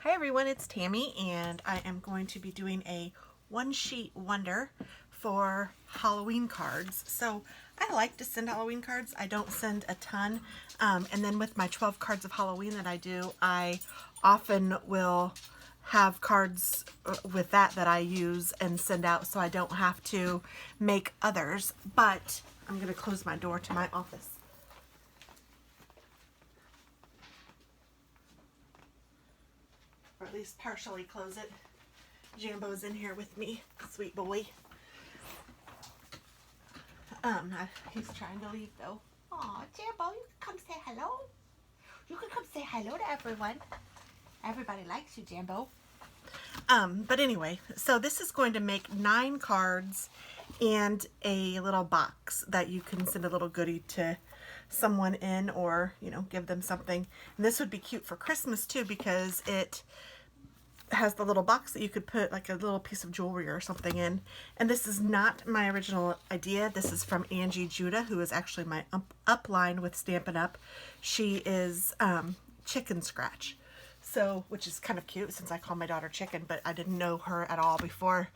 Hi everyone, it's Tammy and I am going to be doing a one sheet wonder for Halloween cards. So I like to send Halloween cards. I don't send a ton. And then with my 12 cards of Halloween that I do, I often will have cards with that I use and send out so I don't have to make others. But I'm going to close my door to my office. Or at least partially close it. Jambo's in here with me, sweet boy. He's trying to leave though. Aw, Jambo, you can come say hello. You can come say hello to everyone. Everybody likes you, Jambo. But anyway, so this is going to make 9 cards and a little box that you can send a little goodie to someone in, or, you know, give them something. And this would be cute for Christmas too, because it has the little box that you could put like a little piece of jewelry or something in. And this is not my original idea. This is from Angie Juda, who is actually my upline with Stampin' Up. She is Chicken Scratch. So, which is kind of cute since I call my daughter Chicken, but I didn't know her at all before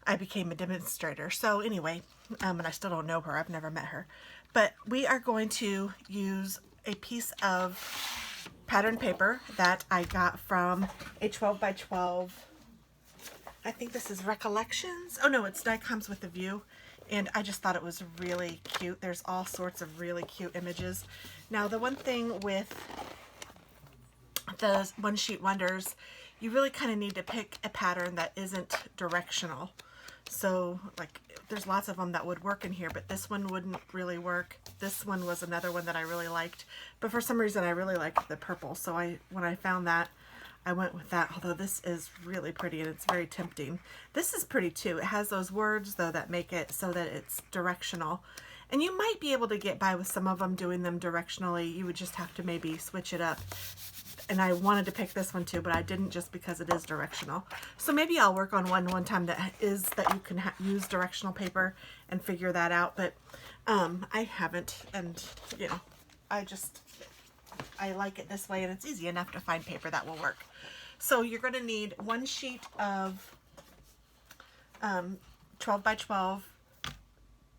I became a demonstrator. So anyway, and I still don't know her. I've never met her. But we are going to use a piece of pattern paper that I got from a 12 by 12. I think this is Recollections. Oh no, it's Die Comes with a View. And I just thought it was really cute. There's all sorts of really cute images. Now the one thing with the one sheet wonders, you really kind of need to pick a pattern that isn't directional. So like there's lots of them that would work in here, but this one wouldn't really work. This one was another one that I really liked, but for some reason I really liked the purple. So when I found that, I went with that, although this is really pretty and it's very tempting. This is pretty too. It has those words though that make it so that it's directional. And you might be able to get by with some of them doing them directionally. You would just have to maybe switch it up. And I wanted to pick this one too, but I didn't, just because it is directional. So maybe I'll work on one time that you can use directional paper and figure that out. But I haven't, and you know, I like it this way, and it's easy enough to find paper that will work. So you're going to need one sheet of 12 by 12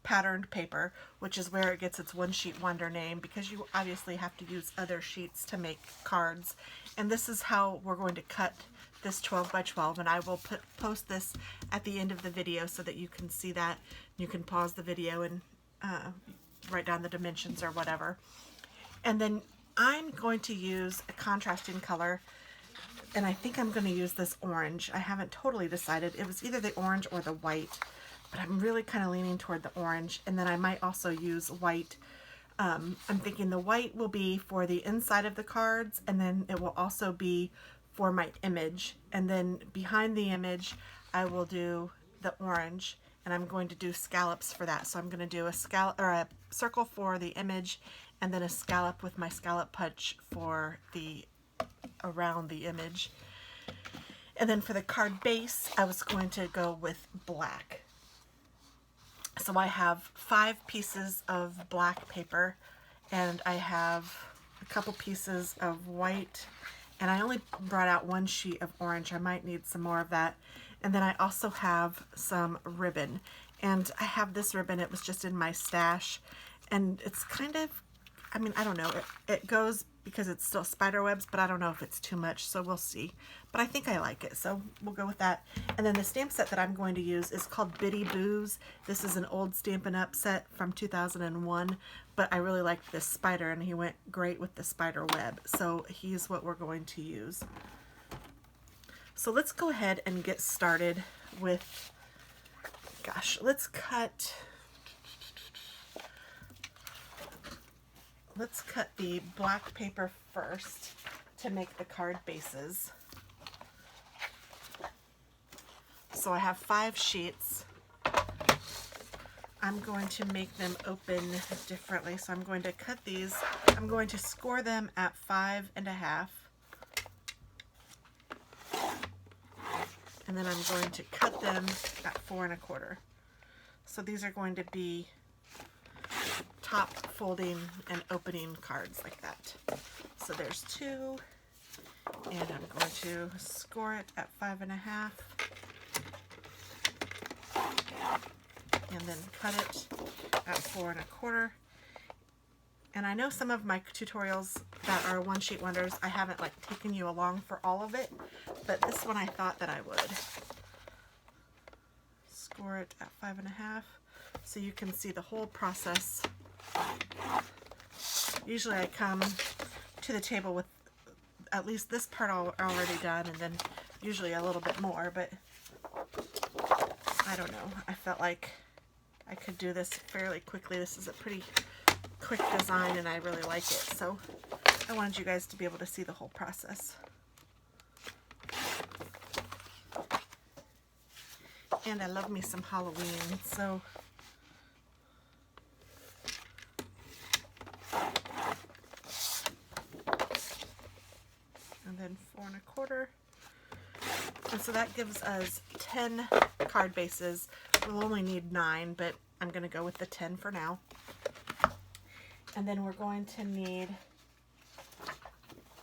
patterned paper, which is where it gets its one sheet wonder name, because you obviously have to use other sheets to make cards. And this is how we're going to cut this 12 by 12, and I will post this at the end of the video so that you can see that. You can pause the video and write down the dimensions or whatever. And then I'm going to use a contrasting color, and I think I'm going to use this orange. I haven't totally decided. It was either the orange or the white, but I'm really kind of leaning toward the orange. And then I might also use white. I'm thinking the white will be for the inside of the cards, and then it will also be for my image. And then behind the image, I will do the orange, and I'm going to do scallops for that. So I'm going to do a scallop, or a circle for the image, and then a scallop with my scallop punch for the around the image. And then for the card base, I was going to go with black. So I have 5 pieces of black paper, and I have a couple pieces of white, and I only brought out one sheet of orange. I might need some more of that. And then I also have some ribbon, and I have this ribbon. It was just in my stash, and it's kind of, I mean, I don't know. It goes because it's still spider webs, but I don't know if it's too much, so we'll see. But I think I like it, so we'll go with that. And then the stamp set that I'm going to use is called Bitty Boos. This is an old Stampin' Up set from 2001, but I really liked this spider, and he went great with the spider web. So he's what we're going to use. So let's go ahead and get started with, gosh, let's cut the black paper first to make the card bases. So I have 5 sheets. I'm going to make them open differently. So I'm going to cut these. I'm going to score them at 5.5. And then I'm going to cut them at 4.25. So these are going to be top folding and opening cards like that. So there's 2, and I'm going to score it at 5.5 and then cut it at 4.25. And I know some of my tutorials that are one sheet wonders, I haven't like taken you along for all of it, but this one I thought that I would. Score it at 5.5 so you can see the whole process. Usually I come to the table with at least this part already done, and then usually a little bit more, but I don't know. I felt like I could do this fairly quickly. This is a pretty quick design and I really like it, so I wanted you guys to be able to see the whole process. And I love me some Halloween, so and then 4.25. And so that gives us 10 card bases. We'll only need 9, but I'm going to go with the 10 for now. And then we're going to need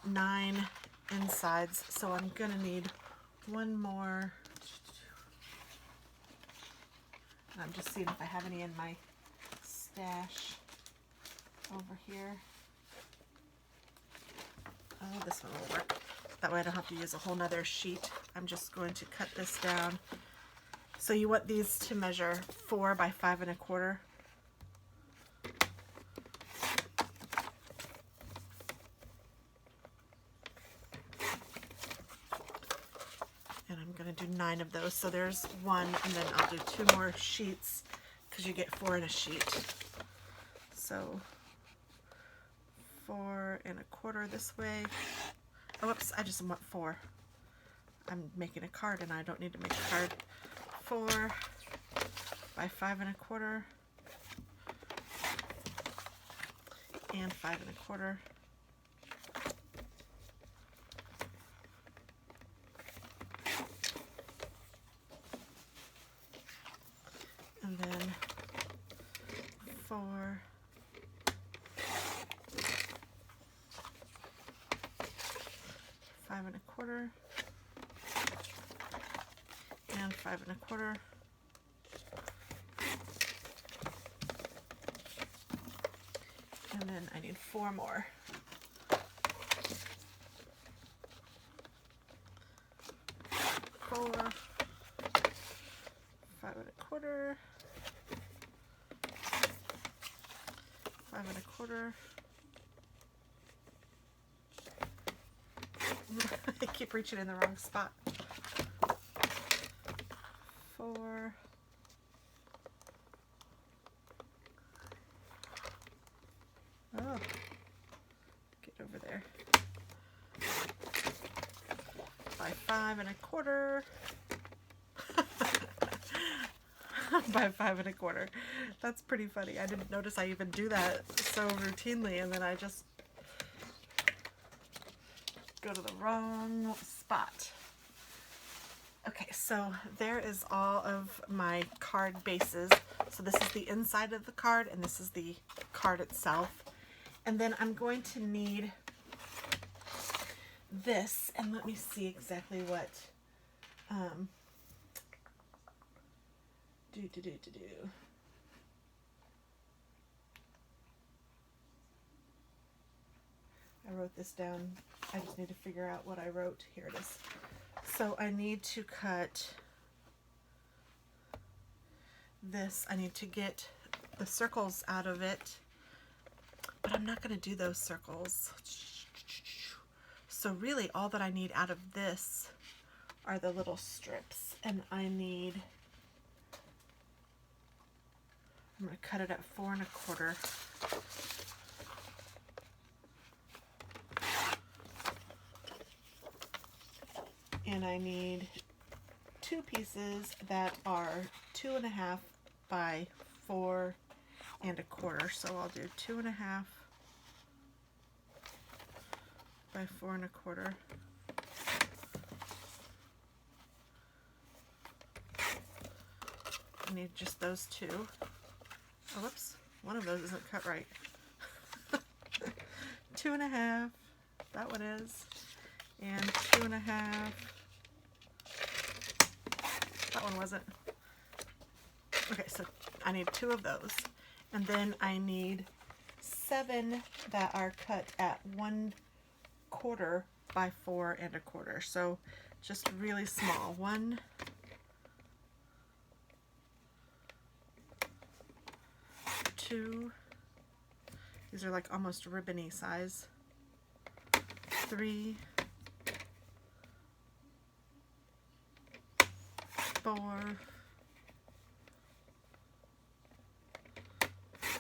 9 insides, so I'm going to need one more. I'm just seeing if I have any in my stash over here. Oh, this one will work. That way I don't have to use a whole nother sheet. I'm just going to cut this down. So you want these to measure 4 by 5.25. And I'm going to do 9 of those. So there's 1, and then I'll do 2 more sheets because you get 4 in a sheet. So 4.25 this way. Oh, whoops, I just want 4. I'm making a card and I don't need to make a card. 4 by 5.25 and 5.25. And then 4 5.25 and 5.25. And then I need 4 more. 4 5.25 5.25. I keep reaching in the wrong spot. 4 oh, get over there. By 5.25 by 5.25. That's pretty funny. I didn't notice I even do that so routinely, and then I just go to the wrong spot. Okay, so there is all of my card bases. So this is the inside of the card, and this is the card itself. And then I'm going to need this, and let me see exactly what I wrote this down. I just need to figure out what I wrote. Here it is. So I need to cut this. I need to get the circles out of it, but I'm not going to do those circles. So really all that I need out of this are the little strips, and I'm going to cut it at 4.25. And I need 2 pieces that are 2.5 by 4.25. So I'll do 2.5 by 4.25. I need just those 2. Oh, whoops, one of those isn't cut right. 2.5, that one is. and 2.5. That one wasn't. Okay, so I need 2 of those. And then I need 7 that are cut at 1/4 by 4 1/4. So just really small. 1, 2, these are like almost ribbony size. 3, 4,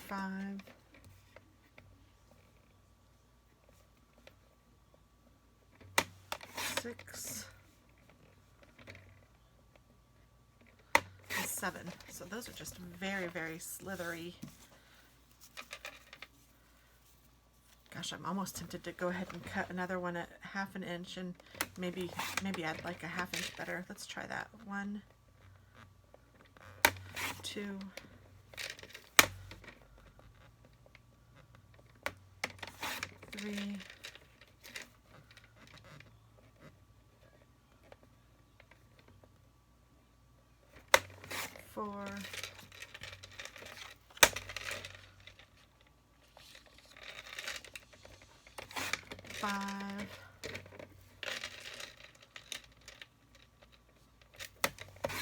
5, 6, and 7. So those are just very, very slithery. Gosh, I'm almost tempted to go ahead and cut another one at 1/2 inch and maybe I'd like a 1/2 inch better. Let's try that. 1, 2, 3, 4, 5,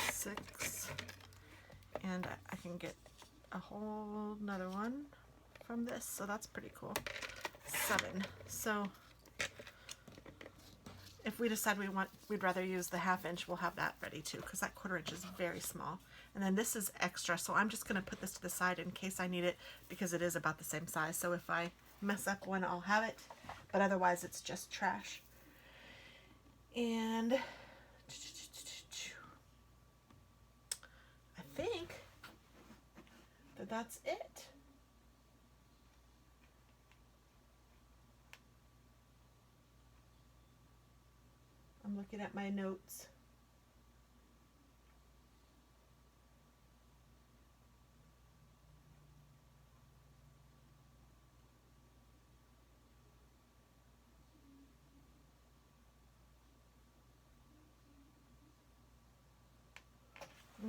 6, and I can get a whole another one from this, so that's pretty cool. 7. So if we decide we'd rather use the 1/2 inch, we'll have that ready too, because that 1/4 inch is very small. And then this is extra, so I'm just going to put this to the side in case I need it, because it is about the same size. So if I mess up one, I'll have it, but otherwise it's just trash. And I think that that's it. I'm looking at my notes.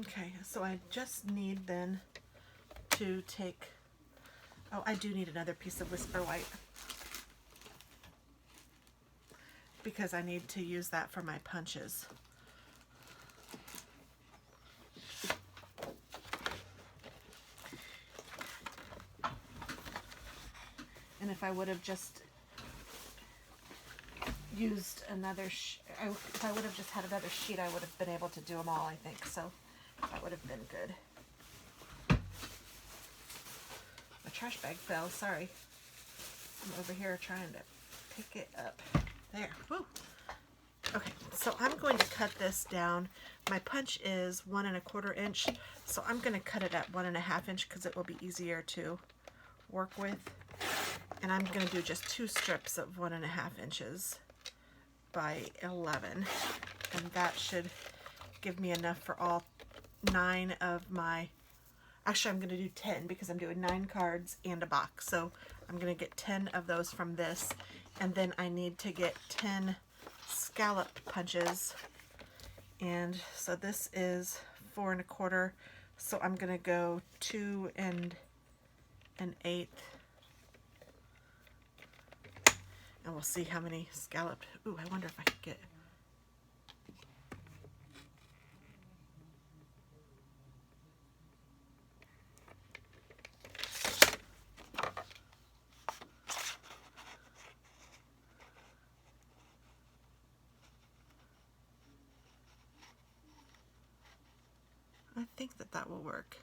Okay, so I just need then to take, oh, I do need another piece of Whisper White, because I need to use that for my punches. And if I would have just used another, if I would have just had another sheet, I would have been able to do them all, I think. So that would have been good. My trash bag fell, sorry. I'm over here trying to pick it up. There, woo. Okay, so I'm going to cut this down. My punch is 1 1/4 inch, so I'm going to cut it at 1 1/2 inch because it will be easier to work with. And I'm going to do just 2 strips of 1 1/2 inches by 11, and that should give me enough for all 9 of my, actually I'm going to do 10 because I'm doing 9 cards and a box, so I'm going to get 10 of those from this, and then I need to get 10 scalloped punches, and so this is 4 1/4, so I'm going to go 2 1/8, and we'll see how many scalloped. Ooh, I wonder if I could get, I think that that will work.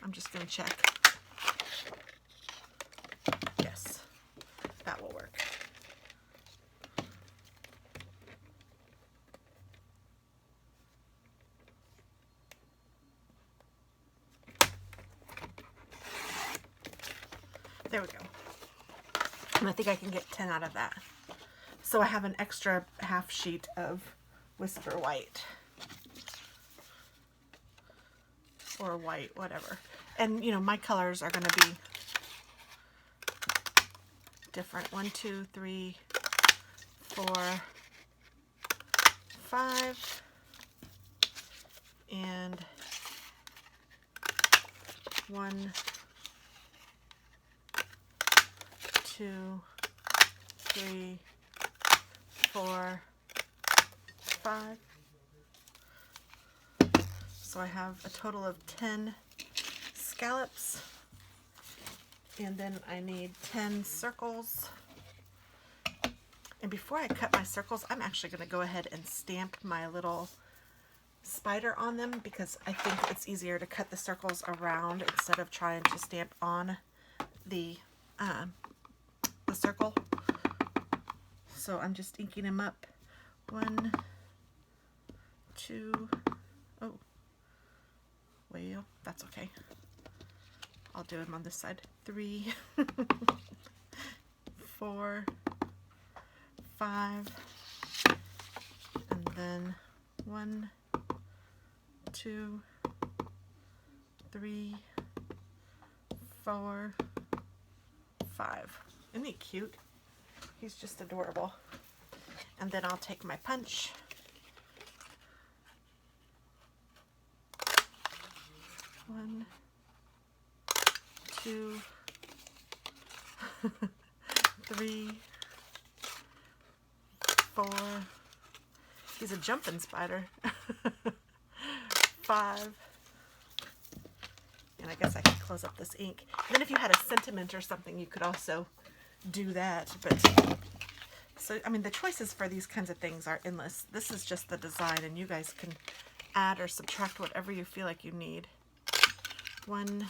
I'm just going to check. Yes, that will work. There we go. And I think I can get 10 out of that. So I have an extra 1/2 sheet of Whisper White. Or white, whatever. And you know, my colors are going to be different. 1, 2, 3, 4, 5, and 1, 2, 3, 4, 5. So I have a total of 10 scallops, and then I need 10 circles. And before I cut my circles, I'm actually going to go ahead and stamp my little spider on them, because I think it's easier to cut the circles around instead of trying to stamp on the circle. So I'm just inking them up. 1, 2, oh, well, that's okay. I'll do them on this side. 3, 4, 5, and then 1, 2, 3, 4, 5. Isn't he cute? He's just adorable. And then I'll take my punch. One, 2, 3, 4. He's a jumping spider. 5. And I guess I could close up this ink. And then if you had a sentiment or something, you could also do that. But so, I mean, the choices for these kinds of things are endless. This is just the design, and you guys can add or subtract whatever you feel like you need. 1,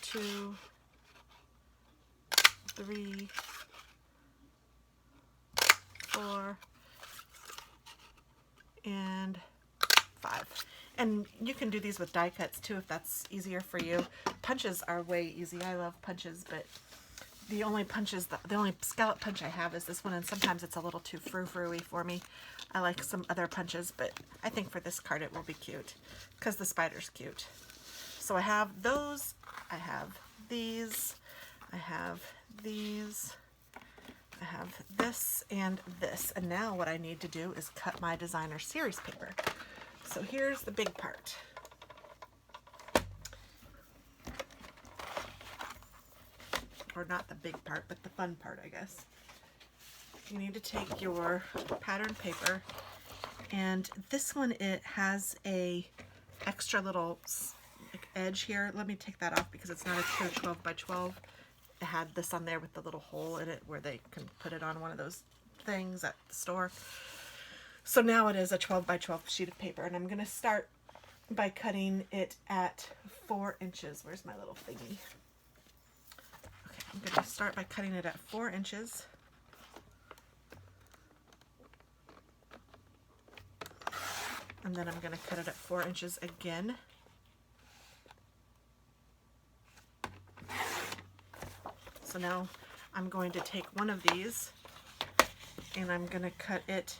2, 3, 4, and 5. And you can do these with die cuts too if that's easier for you. Punches are way easy. I love punches, but the only scallop punch I have is this one, and sometimes it's a little too frou-frou-y for me. I like some other punches, but I think for this card it will be cute because the spider's cute. So I have those, I have these, I have these, I have this and this. And now what I need to do is cut my designer series paper. So here's the big part. Or not the big part, but the fun part, I guess. You need to take your pattern paper, and this one, it has a extra little edge here. Let me take that off because it's not a true 12 by 12. It had this on there with the little hole in it where they can put it on one of those things at the store. So now it is a 12 by 12 sheet of paper, and I'm going to start by cutting it at 4 inches. Where's my little thingy? Okay, I'm going to start by cutting it at 4 inches. And then I'm going to cut it at 4 inches again. So now I'm going to take one of these and I'm going to cut it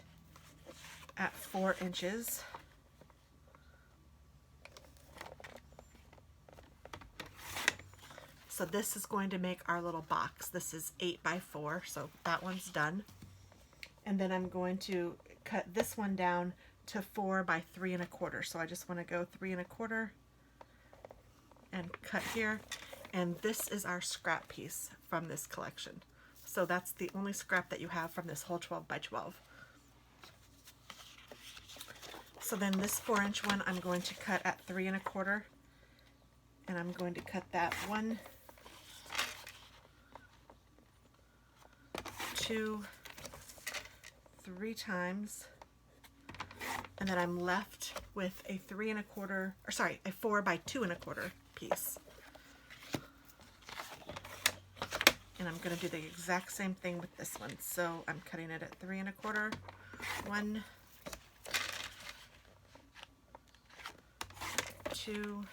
at 4 inches. So this is going to make our little box. This is 8 by 4, so that one's done. And then I'm going to cut this one down to 4 by 3 1/4. So I just want to go 3 1/4 and cut here. And this is our scrap piece from this collection. So that's the only scrap that you have from this whole 12 by 12. So then this 4 inch one I'm going to cut at 3 1/4, and I'm going to cut that 1, 2, 3 times, and then I'm left with a 3 1/4, or sorry, a 4 by 2 1/4 piece. And I'm going to do the exact same thing with this one. So I'm cutting it at 3 1/4, 1, 2,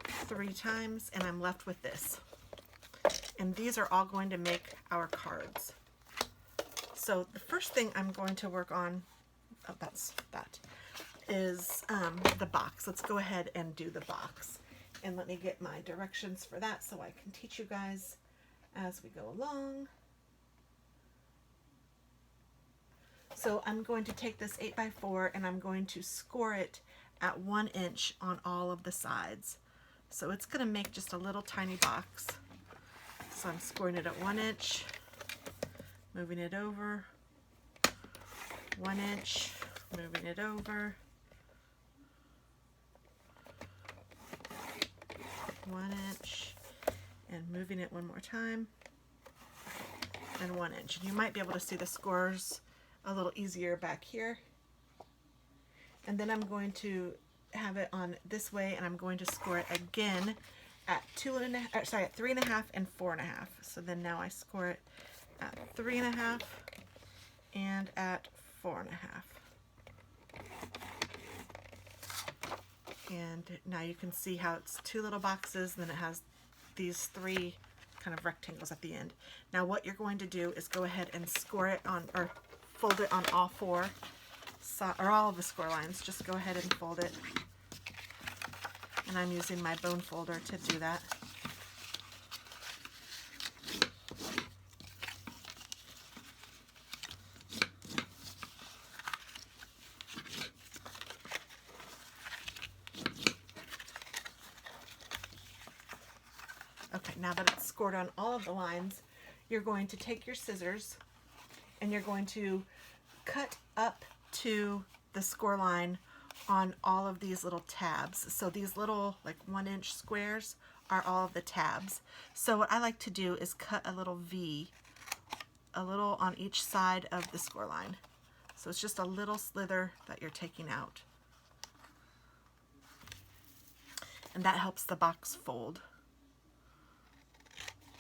3 times, and I'm left with this. And these are all going to make our cards. So the first thing I'm going to work on, oh, that's that, is the box. Let's go ahead and do the box. And let me get my directions for that so I can teach you guys as we go along. So I'm going to take this 8x4 and I'm going to score it at 1 inch on all of the sides. So it's going to make just a little tiny box. So I'm scoring it at 1 inch, moving it over, 1 inch, moving it over, 1 inch, and moving it one more time, and 1 inch. And you might be able to see the scores a little easier back here. And then I'm going to have it on this way, and I'm going to score it again at 3.5 and 4.5. So then now I score it at 3.5 and at 4.5. And now you can see how it's 2 little boxes, and then it has these 3 kind of rectangles at the end. Now what you're going to do is go ahead and score it on, or fold it on all 4, or all of the score lines. Just go ahead and fold it. And I'm using my bone folder to do that. Okay, now that it's scored on all of the lines, you're going to take your scissors and you're going to cut up to the score line on all of these little tabs. So these little like 1 inch squares are all of the tabs. So what I like to do is cut a little V, a little on each side of the score line. So it's just a little slither that you're taking out. And that helps the box fold.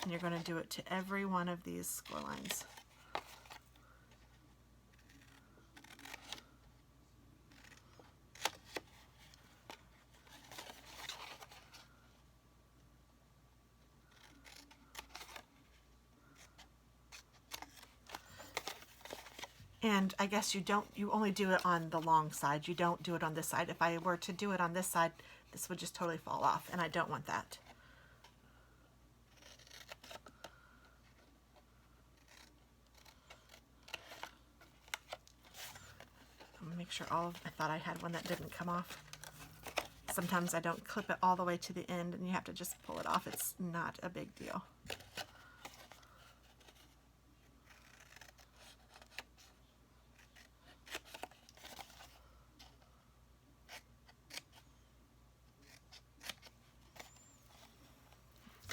And you're going to do it to every one of these score lines. And I guess you only do it on the long side. You don't do it on this side. If I were to do it on this side, this would just totally fall off, and I don't want that. I'm gonna make sure I thought I had one that didn't come off. Sometimes I don't clip it all the way to the end and you have to just pull it off. It's not a big deal.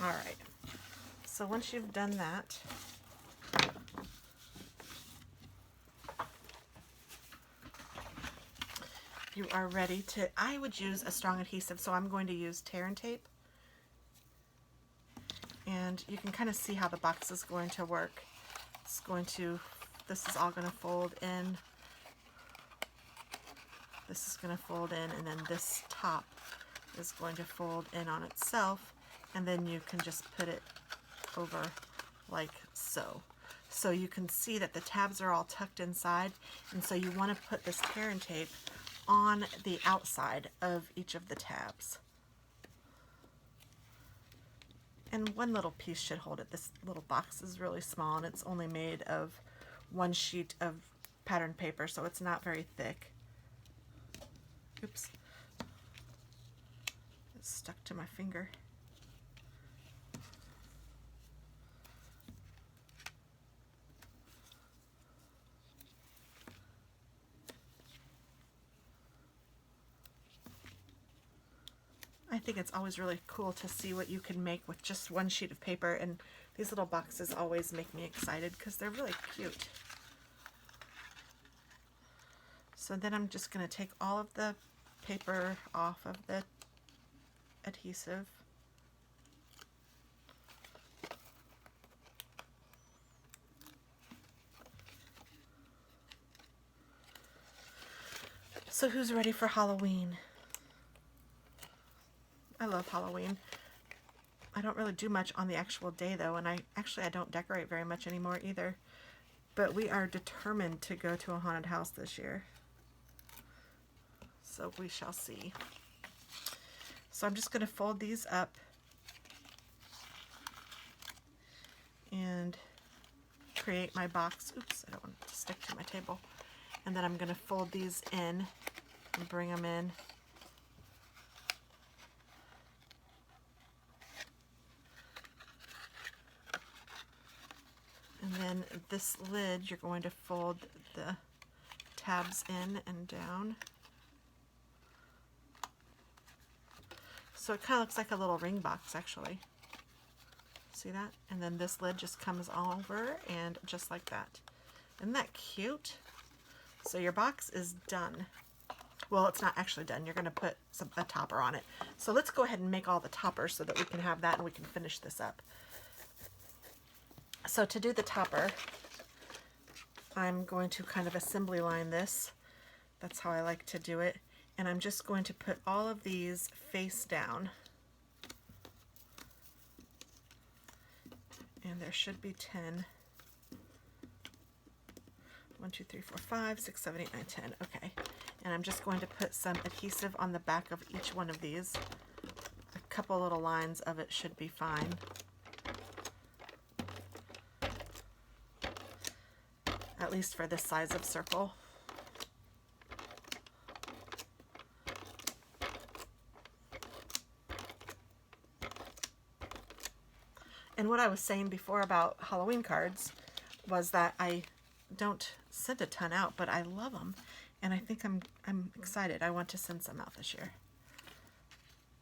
All right, so once you've done that, you are ready to, I would use a strong adhesive, so I'm going to use tear and tape. And you can kind of see how the box is going to work. This is all going to fold in. This is going to fold in, and then this top is going to fold in on itself, and then you can just put it over like so. So you can see that the tabs are all tucked inside, and so you want to put this tear and tape on the outside of each of the tabs. And one little piece should hold it. This little box is really small, and it's only made of 1 sheet of patterned paper, so it's not very thick. Oops. It's stuck to my finger. I think it's always really cool to see what you can make with just 1 sheet of paper, and these little boxes always make me excited because they're really cute. So then I'm just going to take all of the paper off of the adhesive. So who's ready for Halloween? I love Halloween. I don't really do much on the actual day though, and I don't decorate very much anymore either. But we are determined to go to a haunted house this year. So we shall see. So I'm just going to fold these up. and create my box. Oops, I don't want it to stick to my table. And then I'm going to fold these in and bring them in. And then this lid, you're going to fold the tabs in and down. So it kind of looks like a little ring box, actually. See that? And then this lid just comes over and just like that. Isn't that cute? So your box is done. Well, it's not actually done. You're going to put a topper on it. So let's go ahead and make all the toppers so that we can have that and we can finish this up. So to do the topper, I'm going to kind of assembly line this. That's how I like to do it. And I'm just going to put all of these face down. And there should be 10. 1, 2, 3, 4, 5, 6, 7, 8, 9, 10. Okay. And I'm just going to put some adhesive on the back of each one of these. A couple little lines of it should be fine. At least for this size of circle. And what I was saying before about Halloween cards was that I don't send a ton out, but I love them, and I think I'm excited. I want to send some out this year,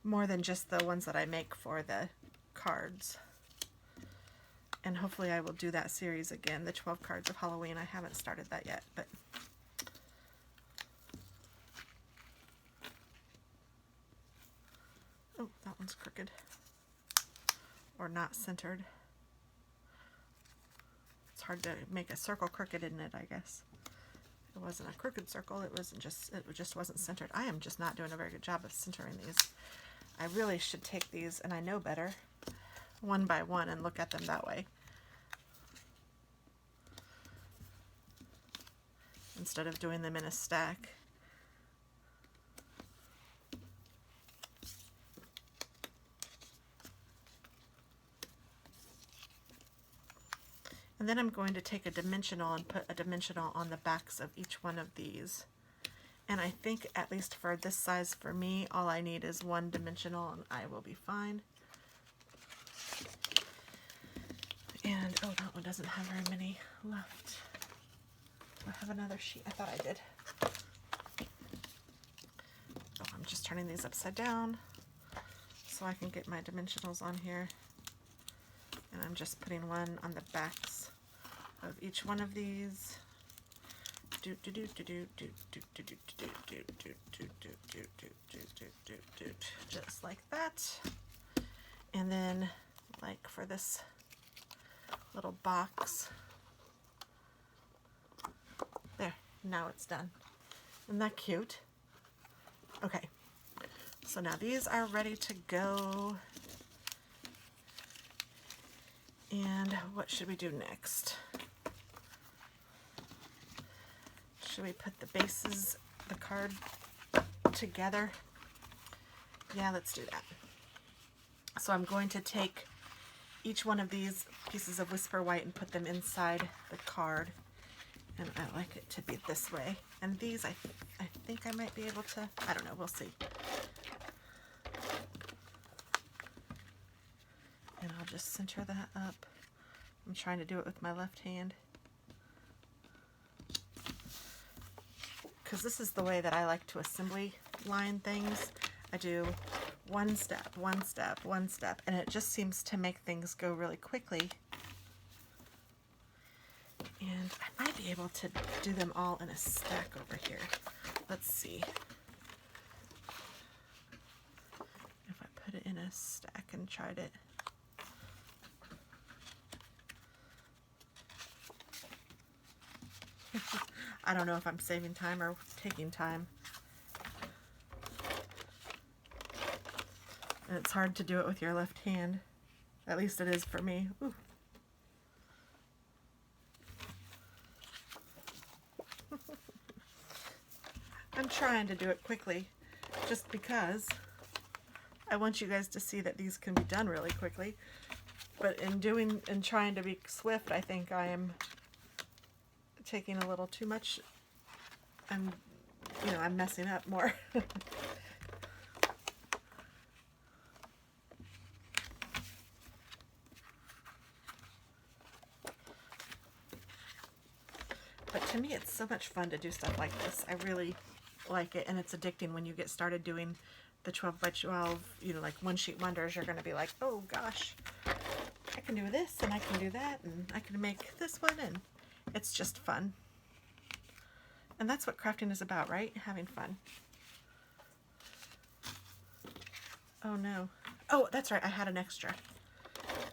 more than just the ones that I make for the cards. And hopefully I will do that series again, the 12 cards of Halloween. I haven't started that yet, but oh, that one's crooked or not centered. It's hard to make a circle crooked, isn't it? I guess it wasn't a crooked circle. It just wasn't centered. I am just not doing a very good job of centering these. I really should take these, and I know better, one by one and look at them that way instead of doing them in a stack. And then I'm going to take a dimensional and put a dimensional on the backs of each one of these. And I think, at least for this size for me, all I need is one dimensional and I will be fine. And, oh, that one doesn't have very many left. Do I have another sheet? I thought I did. Oh, I'm just turning these upside down so I can get my dimensionals on here. And I'm just putting one on the backs of each one of these. Just like that. And then, like for this little box, there, now it's done. Isn't that cute? Okay, so now these are ready to go. And what should we do next? Should we put the bases, the card together? Yeah, let's do that. So I'm going to take each one of these pieces of Whisper White and put them inside the card. And I like it to be this way. And these, I think I might be able to, I don't know, we'll see. And I'll just center that up. I'm trying to do it with my left hand, because this is the way that I like to assembly line things. I do one step, one step, one step, and it just seems to make things go really quickly. And I might be able to do them all in a stack over here. Let's see. If I put it in a stack and tried it. I don't know if I'm saving time or taking time. And it's hard to do it with your left hand. At least it is for me. Ooh. I'm trying to do it quickly just because I want you guys to see that these can be done really quickly. But in trying to be swift, I think I am taking a little too much. I'm messing up more. But to me, it's so much fun to do stuff like this. I really like it, and it's addicting when you get started doing the 12 by 12, like one sheet wonders. You're going to be like, oh gosh, I can do this, and I can do that, and I can make this one, and it's just fun. And that's what crafting is about, right? Having fun. Oh no. Oh, that's right, I had an extra,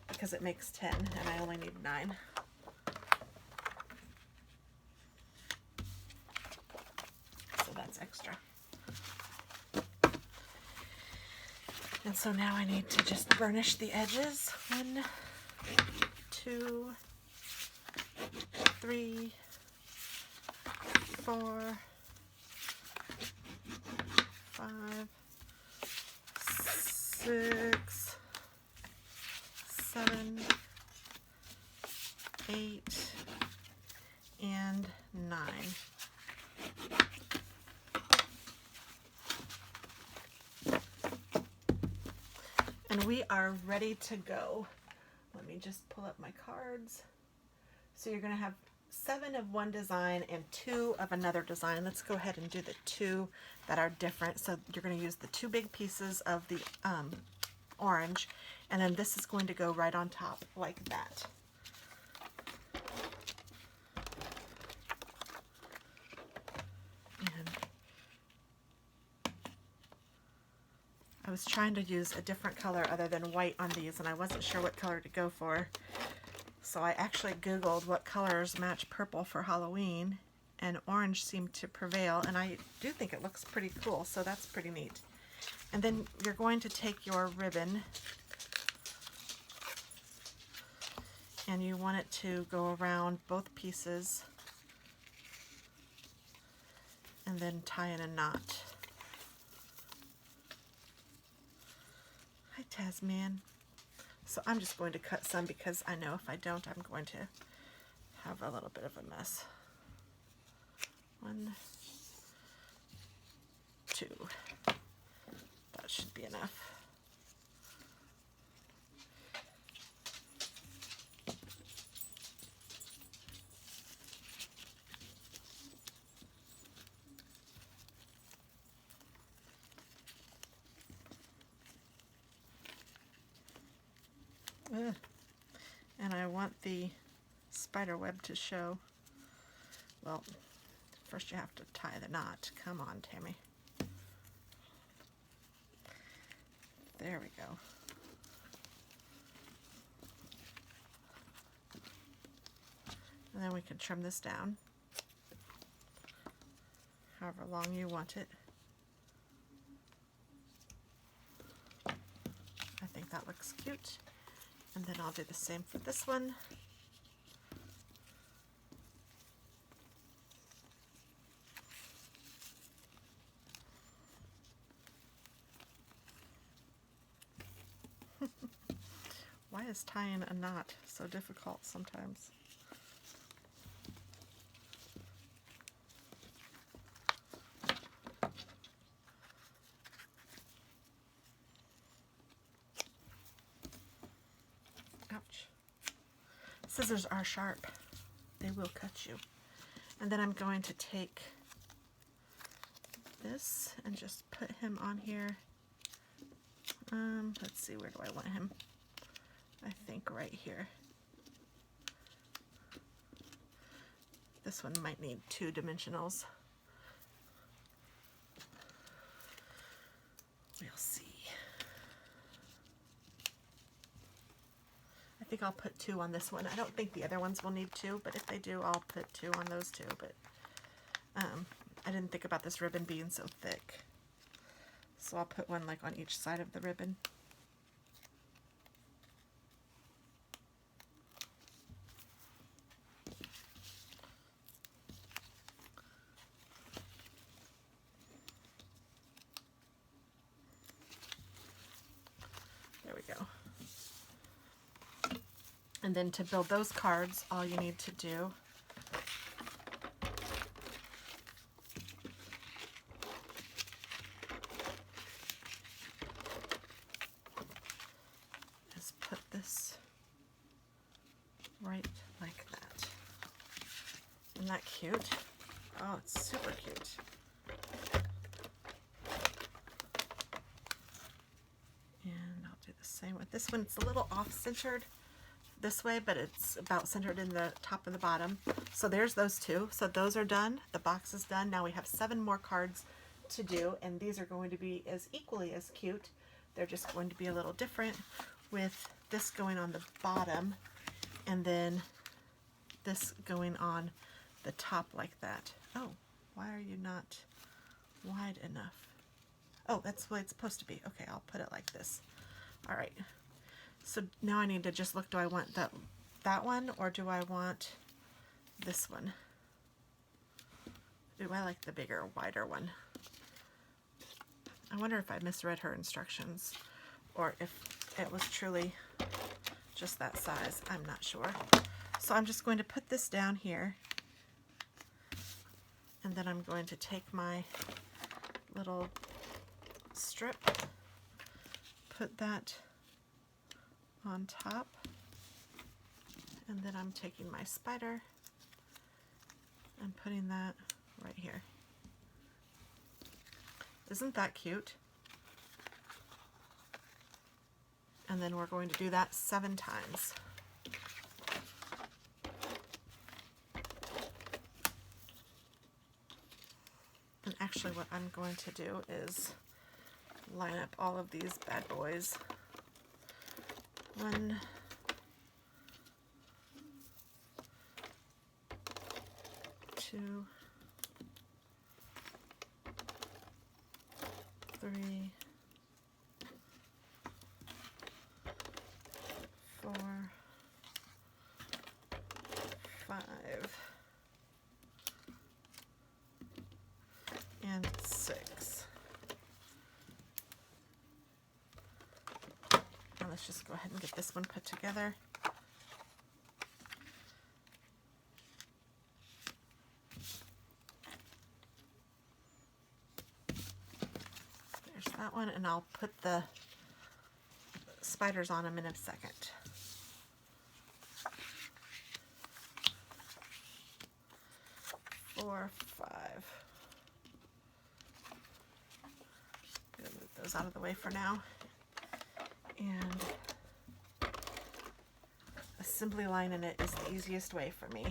because it makes 10, and I only need 9. That's extra. And so now I need to just burnish the edges. 1, 2, 3, 4, 5, 6, 7, 8, and 9. And we are ready to go. Let me just pull up my cards. So you're going to have 7 of one design and 2 of another design. Let's go ahead and do the 2 that are different. So you're going to use the 2 big pieces of the orange, and then this is going to go right on top like that. I was trying to use a different color other than white on these, and I wasn't sure what color to go for. So I actually Googled what colors match purple for Halloween, and orange seemed to prevail, and I do think it looks pretty cool, so that's pretty neat. And then you're going to take your ribbon, and you want it to go around both pieces, and then tie in a knot. Hi, Tasman. So I'm just going to cut some because I know if I don't, I'm going to have a little bit of a mess. 1, 2. That should be enough. And I want the spider web to show. Well, first you have to tie the knot. Come on, Tammy. There we go. And then we can trim this down however long you want it. I think that looks cute. And then I'll do the same for this one. Why is tying a knot so difficult sometimes? Ouch. Scissors are sharp. They will cut you. And then I'm going to take this and just put him on here. Let's see, where do I want him? I think right here. This one might need 2 dimensionals. We'll see. I think I'll put 2 on this one. I don't think the other ones will need 2, but if they do, I'll put 2 on those 2. But I didn't think about this ribbon being so thick. So I'll put one like on each side of the ribbon. There we go. And then to build those cards, all you need to do is put this right like that. Isn't that cute? Oh, it's super cute. And I'll do the same with this one. It's a little off-centered this way, but it's about centered in the top and the bottom. So there's those two. So those are done. The box is done. Now we have 7 more cards to do, and these are going to be as equally as cute. They're just going to be a little different, with this going on the bottom and then this going on the top like that. Oh, why are you not wide enough? Oh, that's the way it's supposed to be. Okay, I'll put it like this. All right. So now I need to just look, do I want that one, or do I want this one? Ooh, I like the bigger, wider one. I wonder if I misread her instructions, or if it was truly just that size. I'm not sure. So I'm just going to put this down here, and then I'm going to take my little strip, put that on top, and then I'm taking my spider and putting that right here. Isn't that cute? And then we're going to do that 7 times. And actually what I'm going to do is line up all of these bad boys. 1, 2, 3, 4, 5, and 6. Now let's just go ahead and get this one put together. There's that one, and I'll put the spiders on them in a second. Four, 5. I'm gonna move those out of the way for now. And assembly lining it is the easiest way for me.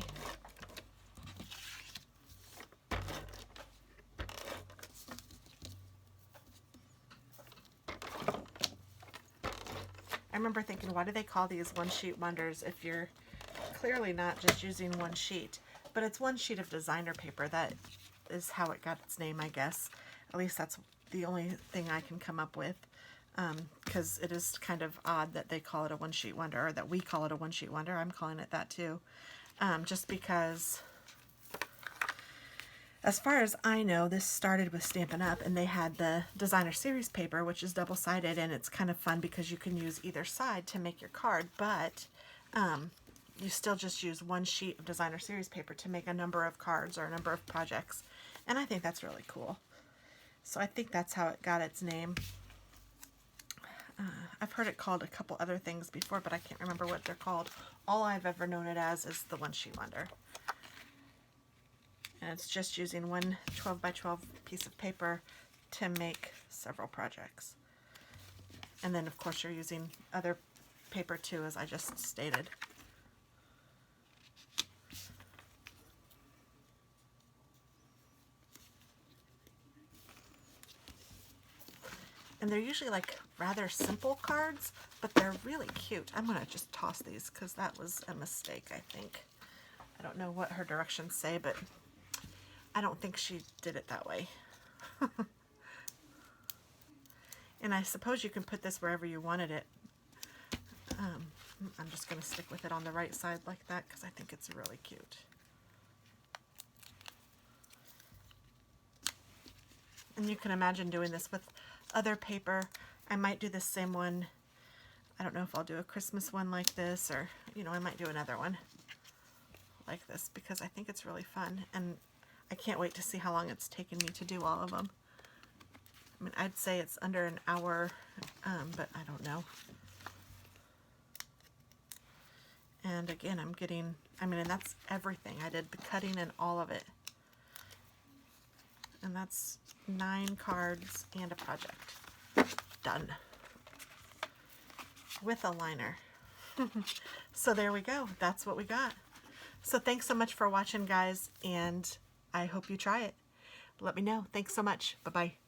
I remember thinking, why do they call these one-sheet wonders if you're clearly not just using one sheet? But it's one sheet of designer paper. That is how it got its name, I guess. At least that's the only thing I can come up with. Because it is kind of odd that they call it a one-sheet wonder, or that we call it a one-sheet wonder. I'm calling it that too. Just because, as far as I know, this started with Stampin' Up, and they had the designer series paper, which is double-sided, and it's kind of fun because you can use either side to make your card, but you still just use one sheet of designer series paper to make a number of cards or a number of projects, and I think that's really cool. So I think that's how it got its name. I've heard it called a couple other things before, but I can't remember what they're called. All I've ever known it as is the one-sheet wonder. And it's just using one 12 by 12 piece of paper to make several projects. And then, of course, you're using other paper too, as I just stated. And they're usually like rather simple cards, but they're really cute. I'm going to just toss these because that was a mistake, I think. I don't know what her directions say, but I don't think she did it that way. And I suppose you can put this wherever you wanted it. I'm just going to stick with it on the right side like that because I think it's really cute. And you can imagine doing this with other paper. I might do the same one I don't know if I'll do a Christmas one like this, or, you know, I might do another one like this because I think it's really fun, and I can't wait to see how long it's taken me to do all of them. I mean, I'd say it's under an hour, but I don't know. And again, I'm getting, I mean, and that's everything. I did the cutting and all of it. And that's 9 cards and a project. Done. With a liner. So there we go. That's what we got. So thanks so much for watching, guys, and I hope you try it. Let me know. Thanks so much. Bye-bye.